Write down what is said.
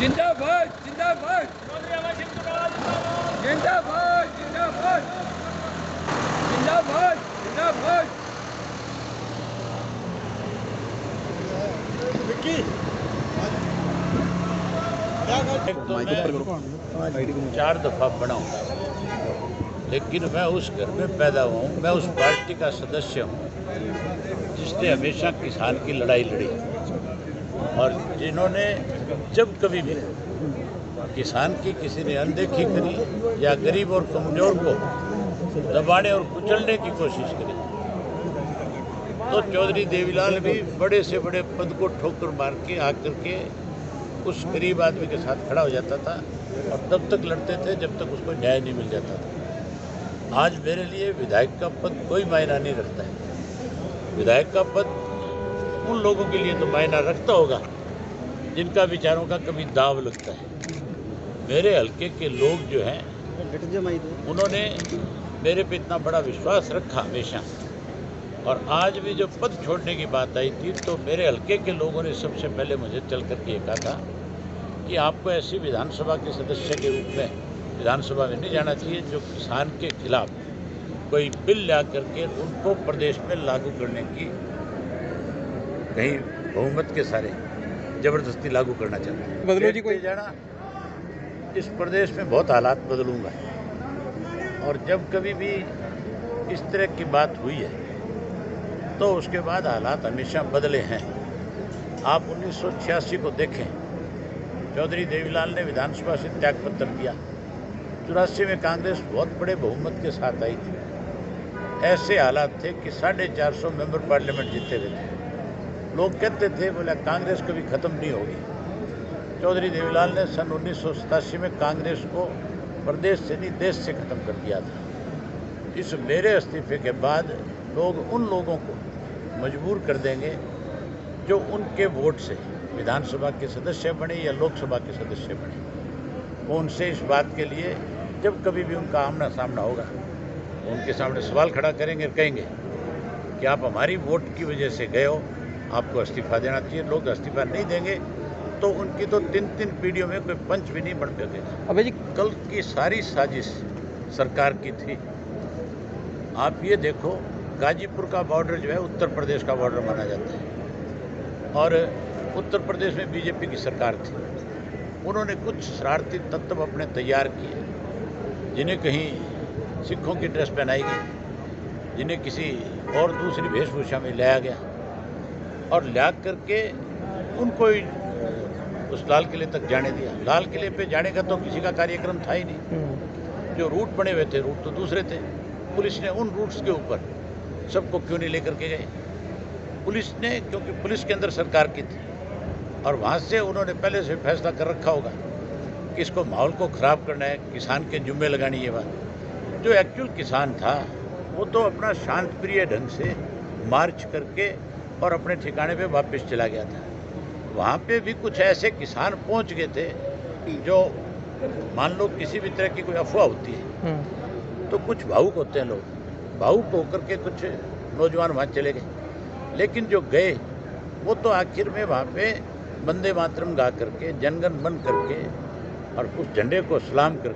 जिंदाबाद जिंदाबाद जिंदाबाद जिंदाबाद जिंदाबाद जिंदाबाद। चार दफा बना हूँ, लेकिन मैं उस घर में पैदा हुआ हूँ, मैं उस पार्टी का सदस्य हूँ जिसने हमेशा किसान की लड़ाई लड़ी और जिन्होंने जब कभी भी किसान की किसी ने अनदेखी करी या गरीब और कमजोर को दबाने और कुचलने की कोशिश करी तो चौधरी देवीलाल भी बड़े से बड़े पद को ठोकर मार के आकर के उस गरीब आदमी के साथ खड़ा हो जाता था और तब तक लड़ते थे जब तक उसको न्याय नहीं मिल जाता था। आज मेरे लिए विधायक का पद कोई मायना नहीं रखता है। विधायक का पद उन लोगों के लिए तो मायना रखता होगा जिनका विचारों का कभी दाव लगता है। मेरे हल्के के लोग जो हैं उन्होंने मेरे पे इतना बड़ा विश्वास रखा हमेशा, और आज भी जब पद छोड़ने की बात आई थी तो मेरे हल्के के लोगों ने सबसे पहले मुझे चल करके ये कहा था कि आपको ऐसी विधानसभा के सदस्य के रूप में विधानसभा में नहीं जाना चाहिए जो किसान के खिलाफ कोई बिल ला करके उनको प्रदेश में लागू करने की कहीं बहुमत के सारे जबरदस्ती लागू करना चाहते हैं। बदलो जी कोई जाना इस प्रदेश में बहुत हालात बदलूंगा, और जब कभी भी इस तरह की बात हुई है तो उसके बाद हालात हमेशा बदले हैं। आप 1986 को देखें, चौधरी देवीलाल ने विधानसभा से त्यागपत्र दिया। 84 में कांग्रेस बहुत बड़े बहुमत के साथ आई थी। ऐसे हालात थे कि 450 मेंबर पार्लियामेंट जीते हुए थे। लोग कहते थे बोला कांग्रेस कभी ख़त्म नहीं होगी। चौधरी देवीलाल ने सन 1987 में कांग्रेस को प्रदेश से नहीं देश से ख़त्म कर दिया था। इस मेरे इस्तीफे के बाद लोग उन लोगों को मजबूर कर देंगे जो उनके वोट से विधानसभा के सदस्य बने या लोकसभा के सदस्य बने। वो उनसे इस बात के लिए जब कभी भी उनका आमना सामना होगा उनके सामने सवाल खड़ा करेंगे, कहेंगे कि आप हमारी वोट की वजह से गए हो, आपको इस्तीफा देना चाहिए। लोग इस्तीफा नहीं देंगे तो उनकी तो 3-3 पीढ़ियों में कोई पंच भी नहीं बन सकेगा। अबे जी कल की सारी साजिश सरकार की थी। आप ये देखो, गाजीपुर का बॉर्डर जो है उत्तर प्रदेश का बॉर्डर माना जाता है, और उत्तर प्रदेश में बीजेपी की सरकार थी। उन्होंने कुछ शरारती तत्व अपने तैयार किए, जिन्हें कहीं सिखों की ड्रेस पहनाई गई, जिन्हें किसी और दूसरी वेशभूषा में लाया गया, और ला करके उनको उस लाल किले तक जाने दिया। लाल किले पे जाने का तो किसी का कार्यक्रम था ही नहीं। जो रूट बने हुए थे रूट तो दूसरे थे। पुलिस ने उन रूट्स के ऊपर सबको क्यों नहीं लेकर के गए? पुलिस ने, क्योंकि पुलिस के अंदर सरकार की थी और वहाँ से उन्होंने पहले से फैसला कर रखा होगा कि इसको माहौल को ख़राब करना है, किसान के जुम्मे लगानी ये बात। जो एक्चुअल किसान था वो तो अपना शांत प्रिय ढंग से मार्च करके और अपने ठिकाने पे वापस चला गया था। वहाँ पे भी कुछ ऐसे किसान पहुँच गए थे जो मान लो किसी भी तरह की कोई अफवाह होती है तो कुछ भावुक होते हैं लोग, भावुक होकर के कुछ नौजवान वहाँ चले गए। लेकिन जो गए वो तो आखिर में वहाँ पे वंदे मातरम गा करके, जनगण मन करके और उस झंडे को सलाम करके